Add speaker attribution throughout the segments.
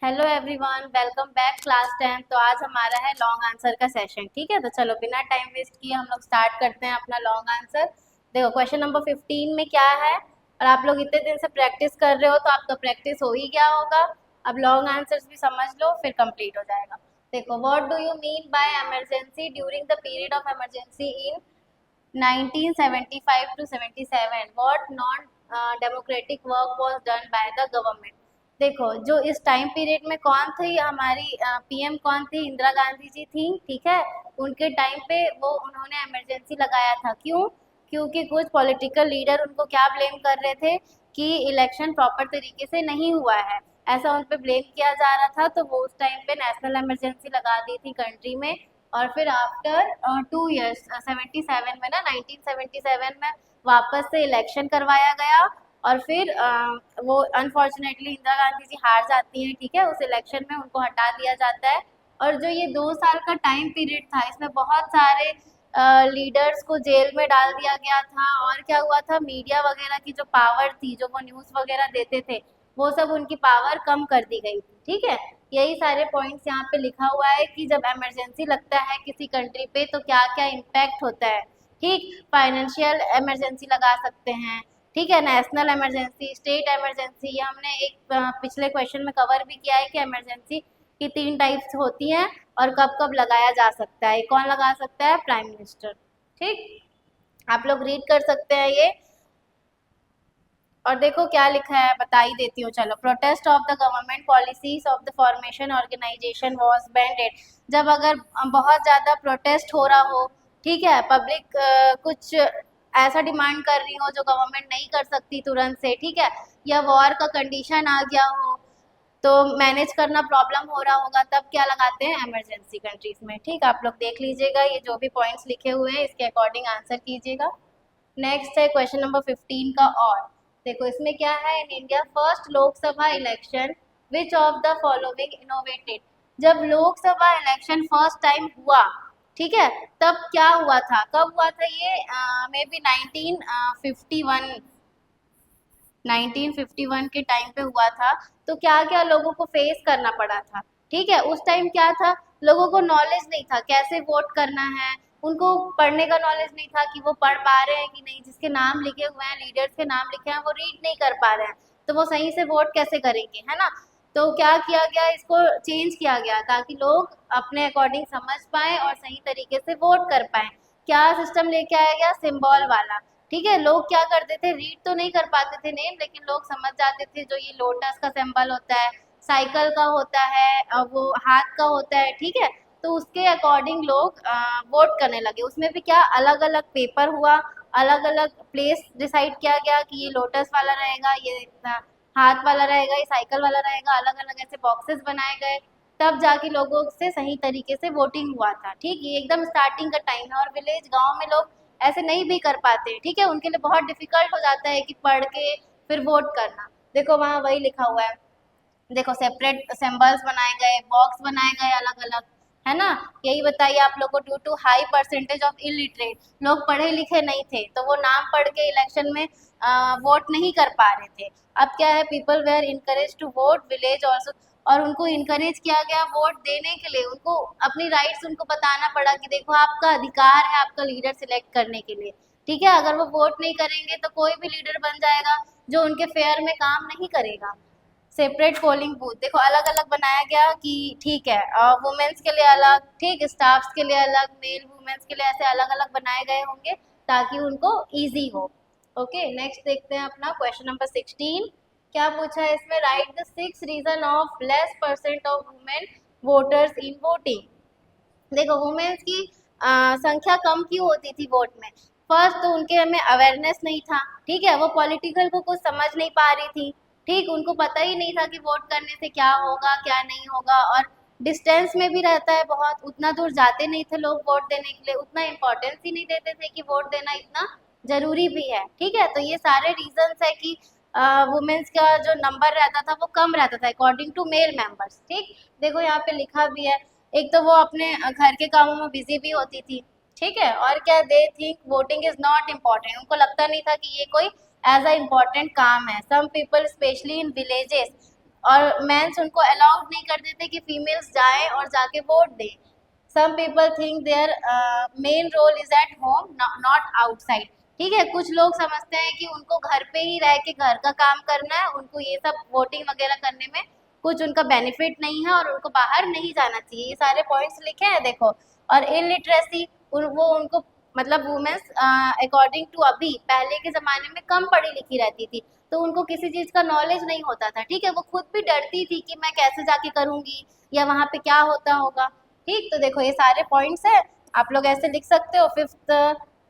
Speaker 1: Hello everyone, welcome back class 10। तो आज हमारा है लॉन्ग आंसर का सेशन। ठीक है, तो चलो बिना टाइम वेस्ट किए हम लोग स्टार्ट करते हैं अपना लॉन्ग आंसर। देखो क्वेश्चन नंबर 15 में क्या है, और आप लोग इतने दिन से प्रैक्टिस कर रहे हो तो आपका प्रैक्टिस हो ही गया होगा। अब लॉन्ग आंसर्स भी समझ लो, फिर कंप्लीट हो जाएगा। देखो, what do you mean bye emergency during the period of emergency in 1975 to 77? What non democratic work was done by the government? देखो, जो इस टाइम पीरियड में कौन थी हमारी पीएम, कौन थी? इंदिरा गांधी जी थी। ठीक है, उनके टाइम पे वो उन्होंने इमरजेंसी लगाया था। क्यों? क्योंकि कुछ पॉलिटिकल लीडर उनको क्या ब्लेम कर रहे थे कि इलेक्शन प्रॉपर तरीके से नहीं हुआ है, ऐसा उन पे ब्लेम किया जा रहा था। तो वो उस टाइम पे नेशनल इमरजेंसी लगा दी थी कंट्री में। और फिर आफ्टर 2 ईयर्स 77 में ना, 1977 में वापस से इलेक्शन करवाया गया। और फिर वो अनफॉर्चुनेटली इंदिरा गांधी जी हार जाती हैं। ठीक है, उस इलेक्शन में उनको हटा दिया जाता है। और जो ये 2 साल का टाइम पीरियड था, इसमें बहुत सारे लीडर्स को जेल में डाल दिया गया था। और क्या हुआ था, मीडिया वगैरह की जो पावर थी, जो वो न्यूज़ वगैरह देते थे, वो सब उनकी पावर कम कर दी गई थी। ठीक है, यही सारे पॉइंट्स यहाँ पे लिखा हुआ है कि जब इमरजेंसी लगता है किसी कंट्री पे तो क्या क्या इम्पैक्ट होता है। ठीक, फाइनेंशियल इमरजेंसी लगा सकते हैं। ठीक है, नेशनल इमरजेंसी, स्टेट इमरजेंसी, ये हमने एक पिछले क्वेश्चन में कवर भी किया है कि इमरजेंसी की 3 टाइप्स होती हैं और कब कब लगाया जा सकता है। कौन लगा सकता है? Prime minister. ठीक, आप लोग रीड कर सकते हैं ये। और देखो क्या लिखा है, बता ही देती हूँ। चलो, protest of the government policies of the formation organization was banned. जब अगर बहुत ज़्यादा प्रोटेस्ट हो रहा हो, ठीक है, पब्लिक कुछ ऐसा डिमांड कर रही हो जो गवर्नमेंट नहीं कर सकती तुरंत से, ठीक है, या वॉर का कंडीशन आ गया हो, तो मैनेज करना प्रॉब्लम हो रहा होगा, तब क्या लगाते हैं? इमरजेंसी कंट्रीज में। ठीक, आप लोग देख लीजिएगा, ये जो भी पॉइंट्स लिखे हुए हैं इसके अकॉर्डिंग आंसर कीजिएगा। नेक्स्ट है क्वेश्चन नंबर 15 का। और देखो इसमें क्या है, in India first Lok Sabha election which of the following innovated? जब लोकसभा इलेक्शन फर्स्ट टाइम हुआ, ठीक है, तब क्या हुआ था? कब हुआ था ये? मे बी 1951 के टाइम पे हुआ था। तो क्या क्या लोगों को फेस करना पड़ा था? ठीक है, उस टाइम क्या था, लोगों को नॉलेज नहीं था कैसे वोट करना है। उनको पढ़ने का नॉलेज नहीं था कि वो पढ़ पा रहे हैं कि नहीं। जिसके नाम लिखे हुए हैं, लीडर्स के नाम लिखे हैं, वो रीड नहीं कर पा रहे हैं, तो वो सही से वोट कैसे करेंगे, है ना? तो क्या किया गया, इसको चेंज किया गया ताकि लोग अपने अकॉर्डिंग समझ पाए और सही तरीके से वोट कर पाए। क्या सिस्टम लेके आया गया? सिंबल वाला। ठीक है, लोग क्या करते थे, रीड तो नहीं कर पाते थे नेम, लेकिन लोग समझ जाते थे। जो ये लोटस का सिंबल होता है, साइकिल का होता है, वो हाथ का होता है, ठीक है, तो उसके अकॉर्डिंग लोग वोट करने लगे। उसमें भी क्या अलग अलग पेपर हुआ, अलग अलग प्लेस डिसाइड किया गया कि ये लोटस वाला रहेगा, ये हाथ वाला रहेगा, ये साइकिल वाला रहेगा। अलग अलग ऐसे बॉक्सेस बनाए गए, तब जाके लोगों से सही तरीके से वोटिंग हुआ था। ठीक, ये एकदम स्टार्टिंग का टाइम है। और विलेज गांव में लोग ऐसे नहीं भी कर पाते, ठीक है, उनके लिए बहुत डिफिकल्ट हो जाता है कि पढ़ के फिर वोट करना। देखो वहाँ वही लिखा हुआ है, देखो सेपरेट सिंबल्स बनाए गए, बॉक्स बनाए गए अलग अलग, है ना? यही बताइए आप लोग को, due to high percentage of illiterate, लोग पढ़े लिखे नहीं थे तो वो नाम पढ़ के इलेक्शन में वोट नहीं कर पा रहे थे। अब क्या है, people were encourage to vote village also, और उनको इनकरेज किया गया वोट देने के लिए। उनको अपनी राइट्स उनको बताना पड़ा कि देखो आपका अधिकार है आपका लीडर सिलेक्ट करने के लिए। ठीक है, अगर वो वोट नहीं करेंगे तो कोई भी लीडर बन जाएगा जो उनके फेयर में काम नहीं करेगा। सेपरेट पोलिंग बूथ, देखो अलग अलग बनाया गया कि ठीक है, वुमेन्स के लिए अलग, ठीक, स्टाफ्स के लिए अलग, मेल वुमेन्स के लिए ऐसे अलग अलग बनाए गए होंगे ताकि उनको इजी हो। ओके, नेक्स्ट देखते हैं अपना क्वेश्चन नंबर 16। क्या पूछा है इसमें? Write the 6 reason of less percent of women voters in voting. देखो वुमेन्स की संख्या कम क्यों होती थी वोट में? फर्स्ट तो उनके में अवेयरनेस नहीं था, ठीक है, वो पॉलिटिकल को कुछ समझ नहीं पा रही थी। ठीक, उनको पता ही नहीं था कि वोट करने से क्या होगा क्या नहीं होगा। और डिस्टेंस में भी रहता है बहुत, उतना दूर जाते नहीं थे लोग वोट देने के लिए, उतना इम्पोर्टेंस ही नहीं देते थे कि वोट देना इतना जरूरी भी है। ठीक है, तो ये सारे रीजंस है कि वुमेन्स का जो नंबर रहता था वो कम रहता था अकॉर्डिंग टू मेल मेंबर्स। ठीक, देखो यहाँ पे लिखा भी है, एक तो वो अपने घर के कामों में बिजी भी होती थी, ठीक है, और क्या, they think voting is not important, उनको लगता नहीं था कि ये कोई एज अ इम्पॉर्टेंट काम है। Some people specially in villages, और मेंस उनको अलाउड नहीं कर देते कि फीमेल्स जाएं और जाके वोट दें। Some people think their main role is at home not outside. ठीक है, कुछ लोग समझते हैं कि उनको घर पे ही रह के घर का काम करना है, उनको ये सब वोटिंग वगैरह करने में कुछ उनका बेनिफिट नहीं है और उनको बाहर नहीं जाना चाहिए। ये सारे पॉइंट्स लिखे हैं देखो। और इलिटरेसी, वो उनको मतलब वुमेन्स अकॉर्डिंग टू अभी, पहले के ज़माने में कम पढ़ी लिखी रहती थी तो उनको किसी चीज़ का नॉलेज नहीं होता था। ठीक है, वो खुद भी डरती थी कि मैं कैसे जाके करूँगी या वहाँ पे क्या होता होगा। ठीक, तो देखो ये सारे पॉइंट्स है, आप लोग ऐसे लिख सकते हो। फिफ्थ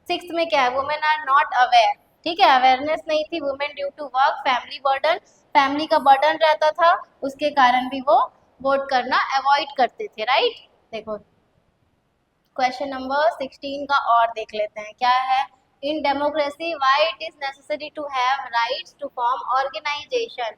Speaker 1: सिक्स्थ में क्या है, वुमेन आर नॉट अवेयर। ठीक है, अवेयरनेस नहीं थी women due to work, family burden, family का बर्डन रहता था, उसके कारण भी वो वोट करना अवॉइड करते थे। राइट, देखो क्वेश्चन नंबर 16 का और देख लेते हैं क्या है। In democracy why it is necessary to have rights to form organisation.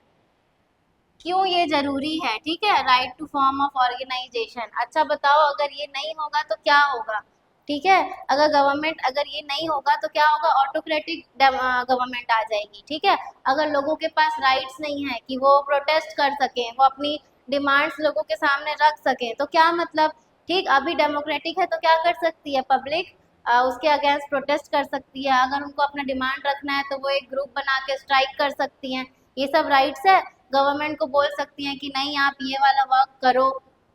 Speaker 1: क्यों ये जरूरी है? ठीक है, right to form of organisation. अच्छा बताओ, अगर ये नहीं होगा तो क्या होगा? ठीक है, अगर गवर्नमेंट, अगर ये नहीं होगा तो क्या होगा? ऑटोक्रेटिक गवर्नमेंट आ जाएगी। ठीक है, अगर लोगों के पास राइट्स नहीं है कि वो प्रोटेस्ट कर सकें, वो अपनी डिमांड्स लोगों के सामने रख सकें, तो क्या मतलब? ठीक, अभी डेमोक्रेटिक है तो क्या कर सकती है पब्लिक? उसके अगेंस्ट प्रोटेस्ट कर सकती है। अगर उनको अपना डिमांड रखना है तो वो एक ग्रुप बना के स्ट्राइक कर सकती हैं। ये सब राइट्स है। गवर्नमेंट को बोल सकती हैं कि नहीं आप ये वाला वर्क करो।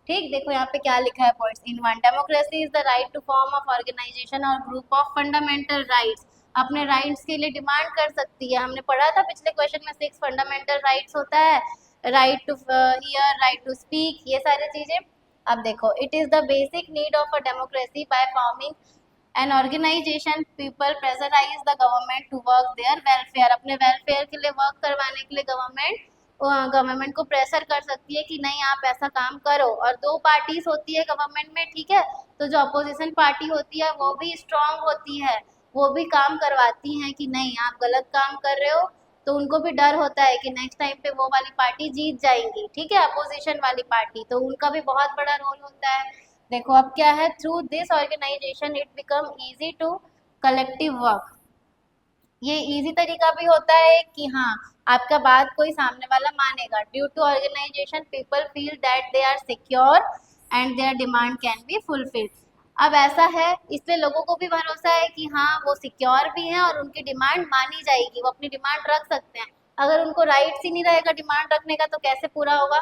Speaker 1: ठीक, देखो यहाँ पे क्या लिखा है points. In one, democracy is the right to form of organisation और ग्रुप ऑफ फंडामेंटल राइट्स। अपने राइट्स के लिए डिमांड कर सकती है। हमने पढ़ा था पिछले क्वेश्चन में 6 फंडामेंटल राइट्स होता है, right to hear, right to speak, ये सारी चीजें। अब देखो, it is the basic need of a democracy by forming an organisation people pressurise the government to work their welfare. अपने वेलफेयर के लिए वर्क करवाने के लिए गवर्नमेंट को प्रेशर कर सकती है कि नहीं आप ऐसा काम करो। और 2 पार्टीज होती है गवर्नमेंट में। ठीक है, तो जो अपोजिशन पार्टी होती है वो भी स्ट्रांग होती है, वो भी काम करवाती हैं कि नहीं आप गलत काम कर रहे हो, तो उनको भी डर होता है कि नेक्स्ट टाइम पे वो वाली पार्टी जीत जाएंगी। ठीक है, अपोजिशन वाली पार्टी, तो उनका भी बहुत बड़ा रोल होता है। देखो अब क्या है, through this organisation it become easy to collective work. ये इजी तरीका भी होता है कि हाँ आपका बात कोई सामने वाला मानेगा। Due to organisation people feel that they are secure and their demand can be fulfilled. अब ऐसा है, इसलिए लोगों को भी भरोसा है कि हाँ वो सिक्योर भी हैं और उनकी डिमांड मानी जाएगी, वो अपनी डिमांड रख सकते हैं। अगर उनको राइट्स ही नहीं रहेगा डिमांड रखने का तो कैसे पूरा होगा?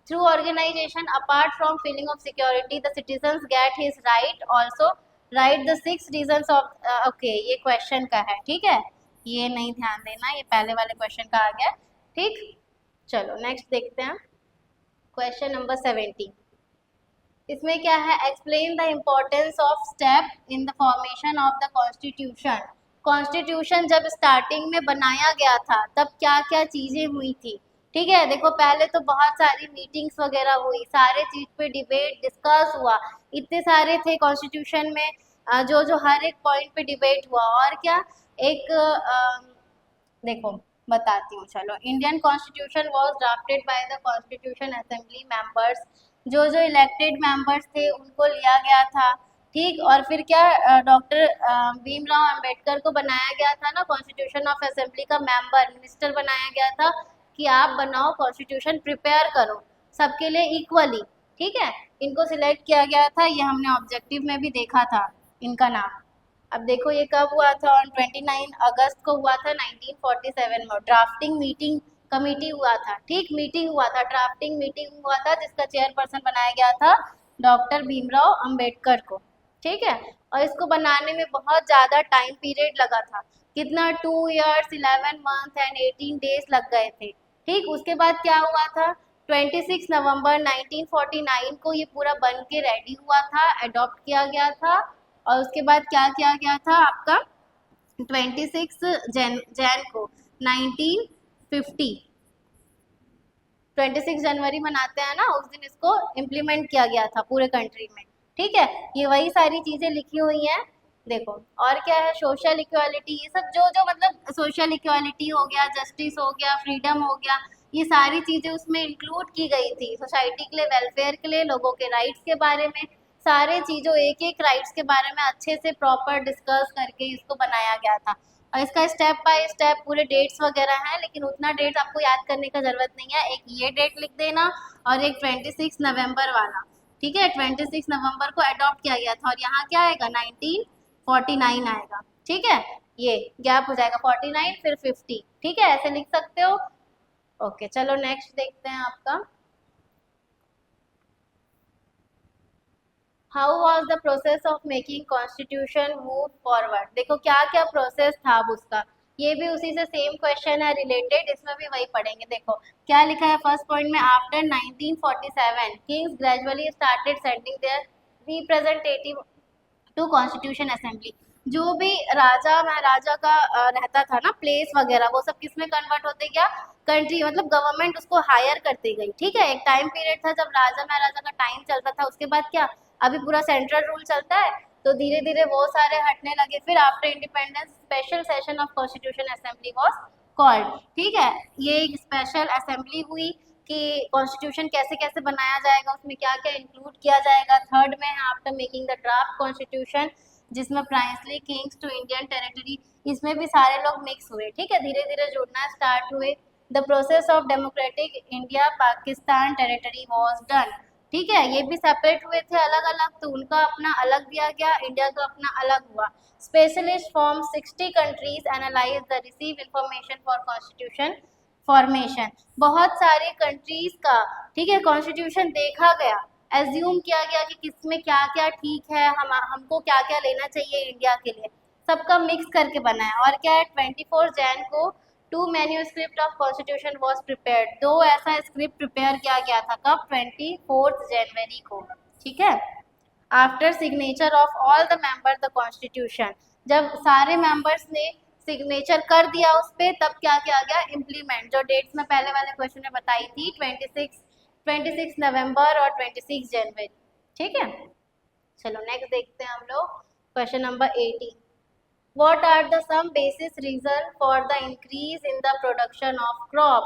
Speaker 1: Through organisation apart from feeling of security the citizens get his right also. Right the 6 reasons of, okay ये क्वेश्चन का है। ठीक है, ये नहीं ध्यान देना, ये पहले वाले क्वेश्चन का आ गया। ठीक, चलो नेक्स्ट देखते हैं क्वेश्चन नंबर 17। इसमें क्या है, explain the importance of step in the formation of the constitution. Constitution जब स्टार्टिंग में बनाया गया था तब क्या क्या चीजें हुई थी? ठीक है, देखो पहले तो बहुत सारी मीटिंग्स वगैरह हुई, सारे चीज पे डिबेट डिस्कस हुआ, इतने सारे थे कॉन्स्टिट्यूशन में, जो जो हर एक पॉइंट पे डिबेट हुआ। और क्या, एक देखो बताती हूँ, चलो। Indian constitution was drafted by the constitution assembly members. जो जो इलेक्टेड मेंबर्स थे उनको लिया गया था। ठीक, और फिर क्या, डॉक्टर भीमराव अंबेडकर को बनाया गया था ना कॉन्स्टिट्यूशन ऑफ असेंबली का मेंबर, मिनिस्टर बनाया गया था कि आप बनाओ कॉन्स्टिट्यूशन, प्रिपेयर करो सबके लिए इक्वली। ठीक है, इनको सिलेक्ट किया गया था, ये हमने ऑब्जेक्टिव में भी देखा था इनका नाम। अब देखो ये कब हुआ था, ऑन 29 अगस्त को हुआ था 1947 में। ड्राफ्टिंग मीटिंग कमेटी हुआ था। ठीक, मीटिंग हुआ था, ड्राफ्टिंग मीटिंग हुआ था जिसका चेयरपर्सन बनाया गया था डॉक्टर भीमराव अंबेडकर को। ठीक है, और इसको बनाने में बहुत ज़्यादा टाइम पीरियड लगा था। कितना, 2 years 11 months एंड 18 days लग गए थे। ठीक, उसके बाद क्या हुआ था, 26 नवंबर 1949 को ये पूरा बन के रेडी हुआ था, अडॉप्ट किया गया था। और उसके बाद क्या किया गया था आपका, 26 जैन को 1950, 26 जनवरी मनाते हैं ना, उस दिन इसको इम्प्लीमेंट किया गया था पूरे कंट्री में। ठीक है, ये वही सारी चीज़ें लिखी हुई हैं। देखो और क्या है, सोशल इक्वालिटी, ये सब जो जो मतलब सोशल इक्वालिटी हो गया, जस्टिस हो गया, फ्रीडम हो गया, ये सारी चीज़ें उसमें इंक्लूड की गई थी। सोसाइटी के लिए, वेलफेयर के लिए, लोगों के राइट्स के बारे में, सारे चीज़ों एक एक राइट्स के बारे में अच्छे से प्रॉपर डिस्कस करके इसको बनाया गया था। और इसका स्टेप बाय स्टेप पूरे डेट्स वगैरह हैं, लेकिन उतना डेट आपको याद करने का जरूरत नहीं है। एक ये डेट लिख देना और एक 26 नवंबर वाला, ठीक है। 26 नवंबर को अडॉप्ट किया गया था और यहाँ क्या आएगा 1949 आएगा, ठीक है। ये गैप हो जाएगा 49 फिर 50, ठीक है, ऐसे लिख सकते हो। ओके चलो नेक्स्ट देखते हैं आपका। How was the process of making constitution move forward. देखो क्या क्या प्रोसेस था अब उसका, ये भी उसी से सेम क्वेश्चन है रिलेटेड, इसमें भी वही पढ़ेंगे। देखो क्या लिखा है फर्स्ट पॉइंट में, after 1947 kings gradually started sending their representative to constitution assembly. जो भी राजा महाराजा का रहता था ना प्लेस वगैरह, वो सब किस में कन्वर्ट होते गया, कंट्री, मतलब गवर्नमेंट उसको हायर करती गई, ठीक है। एक टाइम पीरियड था जब राजा महाराजा का टाइम चलता था, उसके बाद क्या अभी पूरा सेंट्रल रूल चलता है, तो धीरे धीरे वो सारे हटने लगे। फिर after independence special session of constitution assembly was called, ठीक है। ये एक स्पेशल असेंबली हुई कि कॉन्स्टिट्यूशन कैसे कैसे बनाया जाएगा, उसमें क्या क्या इंक्लूड किया जाएगा। थर्ड में है after making the draft constitution, जिसमें प्राइंसली किंग्स टू इंडियन टेरिटरी, इसमें भी सारे लोग मिक्स हुए, ठीक है, धीरे धीरे जुड़ना स्टार्ट हुए। The process of democratic India Pakistan territory was done, ठीक है। ये भी सेपरेट हुए थे अलग अलग, तो उनका अपना अलग दिया गया, इंडिया का अपना अलग हुआ। Specialist from 60 countries analyse the receive information for constitution formation. बहुत सारे कंट्रीज का, ठीक है, कॉन्स्टिट्यूशन देखा गया, एज्यूम किया गया कि किसमें क्या क्या ठीक है, हमको क्या क्या लेना चाहिए इंडिया के लिए, सबका मिक्स करके बना है। और क्या है 24 जैन को 2 manuscript of constitution was prepared, 2 ऐसा स्क्रिप्ट प्रिपेयर किया गया था, कब 24 जनवरी को, ठीक है। After signature of all the member the constitution, जब सारे मेंबर्स ने सिग्नेचर कर दिया उस पर, तब क्या किया गया इम्प्लीमेंट, जो डेट्स में पहले वाले क्वेश्चन में बताई थी 26 नवंबर और 26 जनवरी, ठीक है। चलो नेक्स्ट देखते हैं हम लोग question number 18। What are the some basis reason for the increase in the production of crop?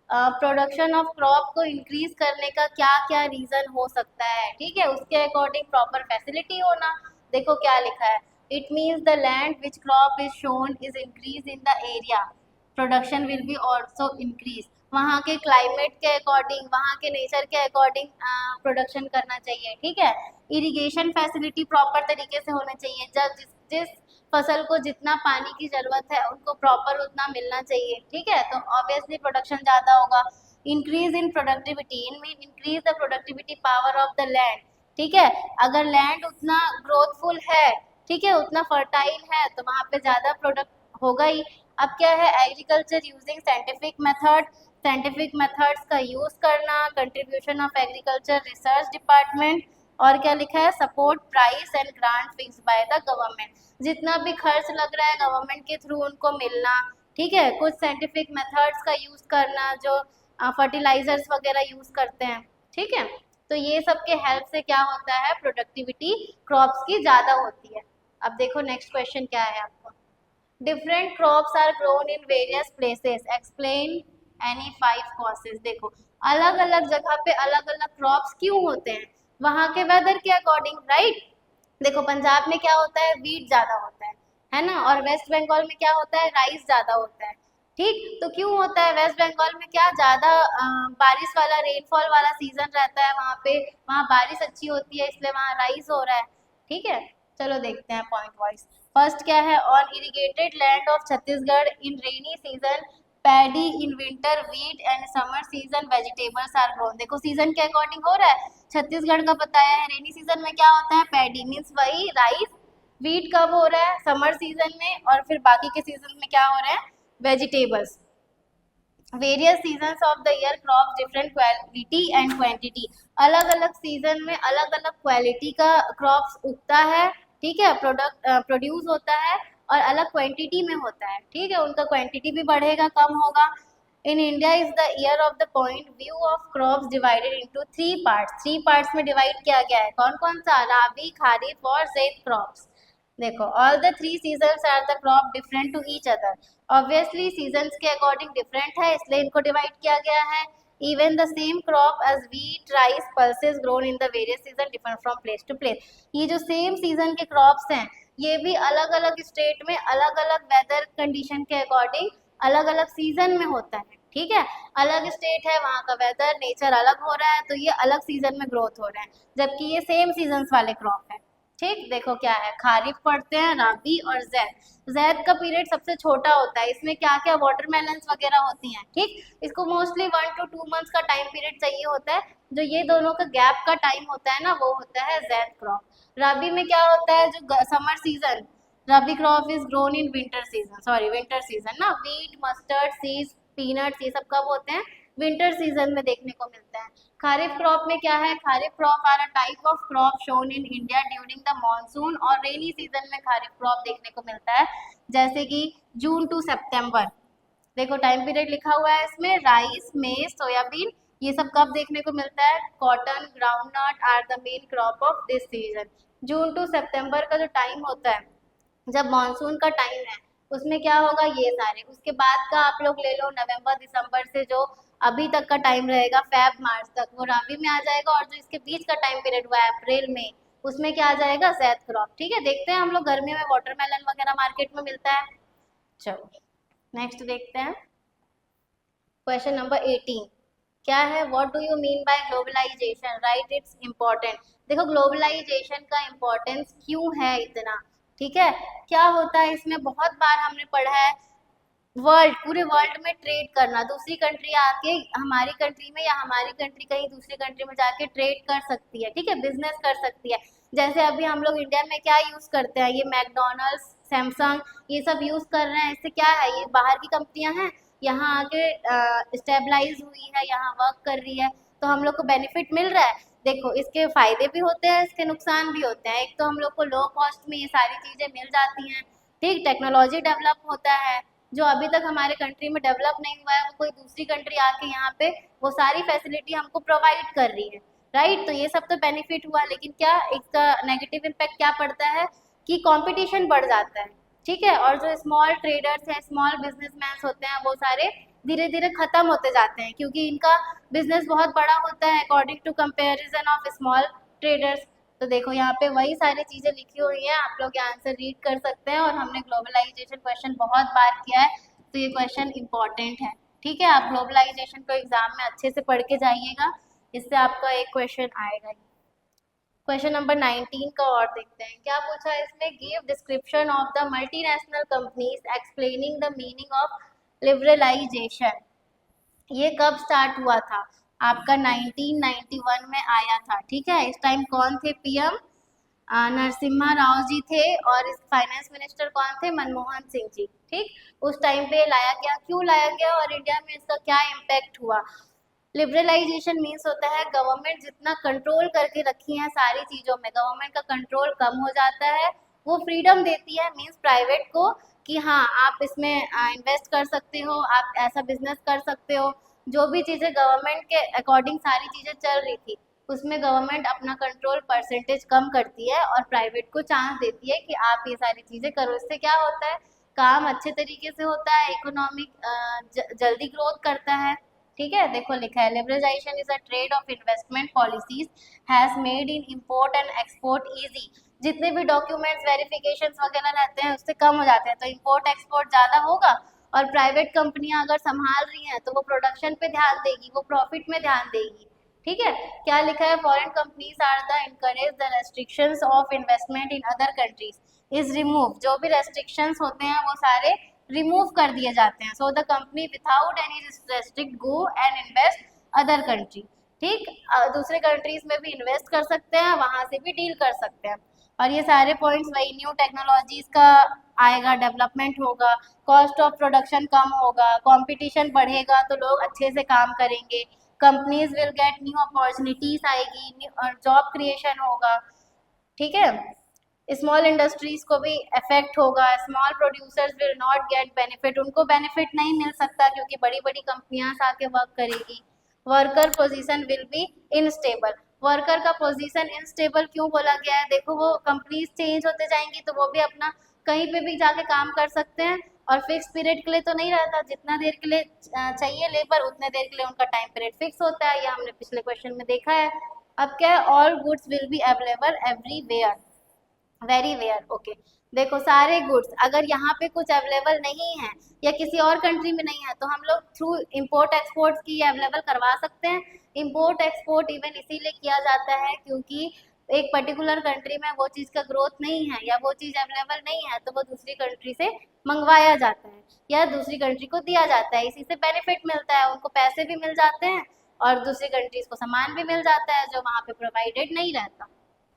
Speaker 1: Production of crop को इंक्रीज करने का क्या क्या रीजन हो सकता है, ठीक है, उसके अकॉर्डिंग प्रॉपर फैसिलिटी होना। देखो क्या लिखा है, it means the land which crop is shown is increase in the area, production will be also increase. वहाँ के क्लाइमेट के अकॉर्डिंग, वहाँ के नेचर के अकॉर्डिंग प्रोडक्शन करना चाहिए, ठीक है। इरिगेशन फैसिलिटी प्रॉपर तरीके से होना चाहिए, जब जिस फसल को जितना पानी की जरूरत है उनको प्रॉपर उतना मिलना चाहिए, ठीक है, तो ऑब्वियसली प्रोडक्शन ज़्यादा होगा। Increase in productivity, in mean increase the productivity power of the land, ठीक है। अगर लैंड उतना ग्रोथफुल है, ठीक है, उतना फर्टाइल है, तो वहाँ पे ज़्यादा प्रोडक्ट होगा ही। अब क्या है, agriculture using scientific method, scientific methods का यूज़ करना, contribution of agriculture research department, और क्या लिखा है, support price and grant fix by the government, जितना भी खर्च लग रहा है गवर्नमेंट के थ्रू उनको मिलना, ठीक है। कुछ साइंटिफिक मेथड्स का यूज़ करना, जो फर्टिलाइजर्स वगैरह यूज़ करते हैं, ठीक है। तो ये सब के हेल्प से क्या होता है, प्रोडक्टिविटी क्रॉप्स की ज़्यादा होती है। अब देखो नेक्स्ट क्वेश्चन क्या है आपको, different crops are grown in various places, explain any 5 causes. देखो अलग अलग जगह पे अलग अलग क्रॉप्स क्यों होते हैं, वहाँ के वेदर के अकॉर्डिंग, राइट। देखो पंजाब में क्या होता है, वीट ज़्यादा होता है ना, और वेस्ट बंगाल में क्या होता है, राइस ज़्यादा होता है, ठीक। तो क्यों होता है, वेस्ट बंगाल में क्या ज़्यादा बारिश वाला, रेनफॉल वाला सीजन रहता है वहाँ पे, वहाँ बारिश अच्छी होती है, इसलिए वहाँ राइस हो रहा है, ठीक है। चलो देखते हैं पॉइंट वाइज। फर्स्ट क्या है, on irrigated land of Chhattisgarh in rainy season paddy, in winter wheat and summer season vegetables are grown. देखो सीजन के अकॉर्डिंग हो रहा है, छत्तीसगढ़ का बताया है, रेनी सीजन में क्या होता है, पैडी मीन्स वही राइस, वीट कब हो रहा है, समर सीजन में, और फिर बाकी के सीजन में क्या हो रहा है, vegetables. Various seasons of the year crop different quality and quantity, अलग अलग सीजन में अलग अलग क्वालिटी का क्रॉप्स उगता है, ठीक है, प्रोडक्ट प्रोड्यूस होता है, और अलग क्वांटिटी में होता है, ठीक है, उनका क्वांटिटी भी बढ़ेगा कम होगा। In India is the year of the point view of crops divided into 3 parts, 3 parts में डिवाइड किया गया है, कौन कौन सा, राबी, खारिफ और ज़ैद क्रॉप्स। देखो all the 3 seasons are the crop different to each other, obviously seasons के अकॉर्डिंग डिफरेंट है, इसलिए इनको डिवाइड किया गया है। Even the same crop as wheat, rice, pulses grown in the various season different from place to place. ये जो same season के क्रॉप्स हैं, ये भी अलग अलग स्टेट में अलग अलग वेदर कंडीशन के अकॉर्डिंग अलग अलग सीजन में होता है, ठीक है। अलग स्टेट है, वहाँ का वेदर नेचर अलग हो रहा है, तो ये अलग सीजन में ग्रोथ हो रहा है, जबकि ये सेम सीजन्स वाले क्रॉप है। ठीक, देखो क्या है, खारिफ पढ़ते हैं, राबी और जैद। जैद का पीरियड सबसे छोटा होता है, इसमें क्या क्या वाटरमेलन्स वगैरह होती हैं, ठीक। इसको मोस्टली 1 to 2 मंथ्स का टाइम पीरियड चाहिए होता है। जो ये दोनों का गैप का टाइम होता है ना, वो होता है जैद क्रॉप। रबी में क्या होता है, जो summer season, rabi crop is grown in winter season, sorry winter season ना, वीट, मस्टर्ड सीड्स, पीनट्स, ये सब कब होते हैं, विंटर सीजन में देखने को मिलता है। खारिफ क्रॉप में क्या है, kharif crop are a type of crop shown in India during the monsoon और रेनी सीजन में खारिफ क्रॉप देखने को मिलता है, जैसे कि जून टू सितंबर। देखो टाइम पीरियड लिखा हुआ है इसमें, राइस, मेज, सोयाबीन, ये सब कब देखने को मिलता है, cotton, groundnut are the main crop of this season. June to सितंबर का जो टाइम होता है, जब मानसून का टाइम है, उसमें क्या होगा, ये सारे। उसके बाद का आप लोग ले लो, नवंबर दिसंबर से जो अभी तक का टाइम रहेगा, फेब मार्च तक, वो राबी में आ जाएगा, और जो इसके बीच का टाइम पीरियड हुआ है अप्रैल में, उसमें क्या आ जाएगा, जैद क्रॉप। ठीक है, देखते हैं हम लोग गर्मियों में वाटरमेलन वगैरह मार्केट में मिलता है। चलो नेक्स्ट देखते हैं, क्वेश्चन नंबर 18 क्या है, what do you mean by globalisation, right it's important. देखो ग्लोबलाइजेशन का इम्पोर्टेंस क्यों है इतना, ठीक है। क्या होता है इसमें, बहुत बार हमने पढ़ा है, वर्ल्ड, पूरे वर्ल्ड में ट्रेड करना, दूसरी कंट्री आके हमारी कंट्री में या हमारी कंट्री कहीं दूसरी कंट्री में जाके ट्रेड कर सकती है, ठीक है, बिजनेस कर सकती है। जैसे अभी हम लोग इंडिया में क्या यूज करते हैं, ये मैकडोनल्ड्स, सैमसंग, ये सब यूज कर रहे हैं। इससे क्या है, ये बाहर की कंपनियां हैं, यहाँ आके स्टेबलाइज हुई है, यहाँ वर्क कर रही है, तो हम लोग को बेनिफिट मिल रहा है। देखो इसके फायदे भी होते हैं, इसके नुकसान भी होते हैं। एक तो हम लोग को लो कॉस्ट में ये सारी चीजें मिल जाती हैं, ठीक, टेक्नोलॉजी डेवलप होता है, जो अभी तक हमारे कंट्री में डेवलप नहीं हुआ है, वो कोई दूसरी कंट्री आके यहाँ पे वो सारी फैसिलिटी हमको प्रोवाइड कर रही है, राइट। तो ये सब तो बेनिफिट हुआ, लेकिन क्या इसका नेगेटिव इम्पैक्ट क्या पड़ता है कि कंपटीशन बढ़ जाता है, ठीक है। और जो स्मॉल ट्रेडर्स हैं, स्मॉल बिजनेसमैन होते हैं, वो सारे धीरे धीरे खत्म होते जाते हैं, क्योंकि इनका बिजनेस बहुत बड़ा होता है according to comparison of small traders. तो देखो यहाँ पे वही सारी चीजें लिखी हुई हैं, आप लोग आंसर रीड कर सकते हैं, और हमने ग्लोबलाइजेशन क्वेश्चन बहुत बार किया है, तो ये क्वेश्चन इंपॉर्टेंट है, ठीक है। आप ग्लोबलाइजेशन को एग्जाम में अच्छे से पढ़ के जाइएगा, इससे आपका एक क्वेश्चन आएगा। क्वेश्चन नंबर 19 का और देखते हैं, क्या पूछा है इसमें, give description of the multinational companies explaining the meaning of liberalisation. ये कब स्टार्ट हुआ था, आपका 1991 में आया था, ठीक है। इस टाइम कौन थे पीएम, नरसिम्हा राव जी थे, और इस फाइनेंस मिनिस्टर कौन थे, मनमोहन सिंह जी, ठीक। उस टाइम पे लाया गया, क्यों लाया गया, और इंडिया में इसका क्या इम्पैक्ट हुआ। लिबरलाइजेशन मीन्स होता है गवर्नमेंट जितना कंट्रोल करके रखी है सारी चीज़ों में, गवर्नमेंट का कंट्रोल कम हो जाता है, वो फ्रीडम देती है मीन्स प्राइवेट को, कि हाँ आप इसमें इन्वेस्ट कर सकते हो, आप ऐसा बिजनेस कर सकते हो। जो भी चीज़ें गवर्नमेंट के अकॉर्डिंग सारी चीज़ें चल रही थी, उसमें गवर्नमेंट अपना कंट्रोल परसेंटेज कम करती है और प्राइवेट को चांस देती है कि आप ये सारी चीज़ें करो। इससे क्या होता है, काम अच्छे तरीके से होता है, इकोनॉमिक जल्दी ग्रोथ करता है, ठीक है। देखो लिखा है, liberalisation is a trade of investment policies has made in import and export easy. जितने भी डॉक्यूमेंट्स वेरिफिकेशन वगैरह रहते हैं उससे कम हो जाते हैं, तो इंपोर्ट एक्सपोर्ट ज़्यादा होगा, और प्राइवेट कंपनियां अगर संभाल रही हैं तो वो प्रोडक्शन पे ध्यान देगी, वो प्रॉफिट में ध्यान देगी, ठीक है। क्या लिखा है, foreign companies are the encourage the restrictions of investment in other countries is remove. जो भी रेस्ट्रिक्शंस होते हैं वो सारे रिमूव कर दिए जाते हैं, so the company without any restrict go and invest other country, ठीक। दूसरे कंट्रीज में भी इन्वेस्ट कर सकते हैं, वहां से भी डील कर सकते हैं। और ये सारे पॉइंट्स वही, न्यू टेक्नोलॉजीज का आएगा, डेवलपमेंट होगा, कॉस्ट ऑफ प्रोडक्शन कम होगा, कंपटीशन बढ़ेगा तो लोग अच्छे से काम करेंगे, companies will get new opportunities आएगी, जॉब क्रिएशन होगा, ठीक है। स्मॉल इंडस्ट्रीज को भी इफेक्ट होगा, small producers will not get benefit, उनको बेनिफिट नहीं मिल सकता क्योंकि बड़ी बड़ी कंपनियां आके वर्क करेगी। Worker position will be instable, worker का पोजीशन इनस्टेबल क्यों बोला गया है, देखो वो कंपनीज चेंज होते जाएंगी तो वो भी अपना कहीं पे भी जाके काम कर सकते हैं, और फिक्स पीरियड के लिए तो नहीं रहता, जितना देर के लिए चाहिए लेबर उतने देर के लिए उनका टाइम पीरियड फिक्स होता है, ये हमने पिछले क्वेश्चन में देखा है। अब क्या है, all goods will be available everywhere, very where, okay. देखो सारे गुड्स अगर यहाँ पे कुछ अवेलेबल नहीं है या किसी और कंट्री में नहीं है तो हम लोग थ्रू इंपोर्ट एक्सपोर्ट की अवेलेबल करवा सकते हैं। इंपोर्ट एक्सपोर्ट इवन इसीलिए किया जाता है क्योंकि एक पर्टिकुलर कंट्री में वो चीज़ का ग्रोथ नहीं है या वो चीज़ अवेलेबल नहीं है तो वो दूसरी कंट्री से मंगवाया जाता है या दूसरी कंट्री को दिया जाता है। इसी से बेनिफिट मिलता है, उनको पैसे भी मिल जाते हैं और दूसरी कंट्रीज को सामान भी मिल जाता है जो वहाँ पे प्रोवाइडेड नहीं रहता।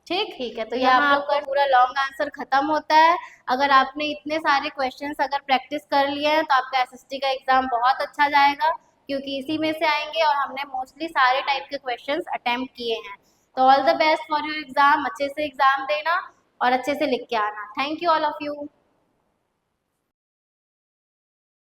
Speaker 1: ठीक ठीक है, तो यहाँ आपका पूरा लॉन्ग आंसर खत्म होता है। अगर आपने इतने सारे क्वेश्चंस अगर प्रैक्टिस कर लिए हैं तो आपका एसएसटी का एग्जाम बहुत अच्छा जाएगा क्योंकि इसी में से आएंगे और हमने मोस्टली सारे टाइप के क्वेश्चंस अटेम्प्ट किए हैं। तो all the best for your exam, अच्छे से एग्जाम देना और अच्छे से लिख के आना। Thank you all of you.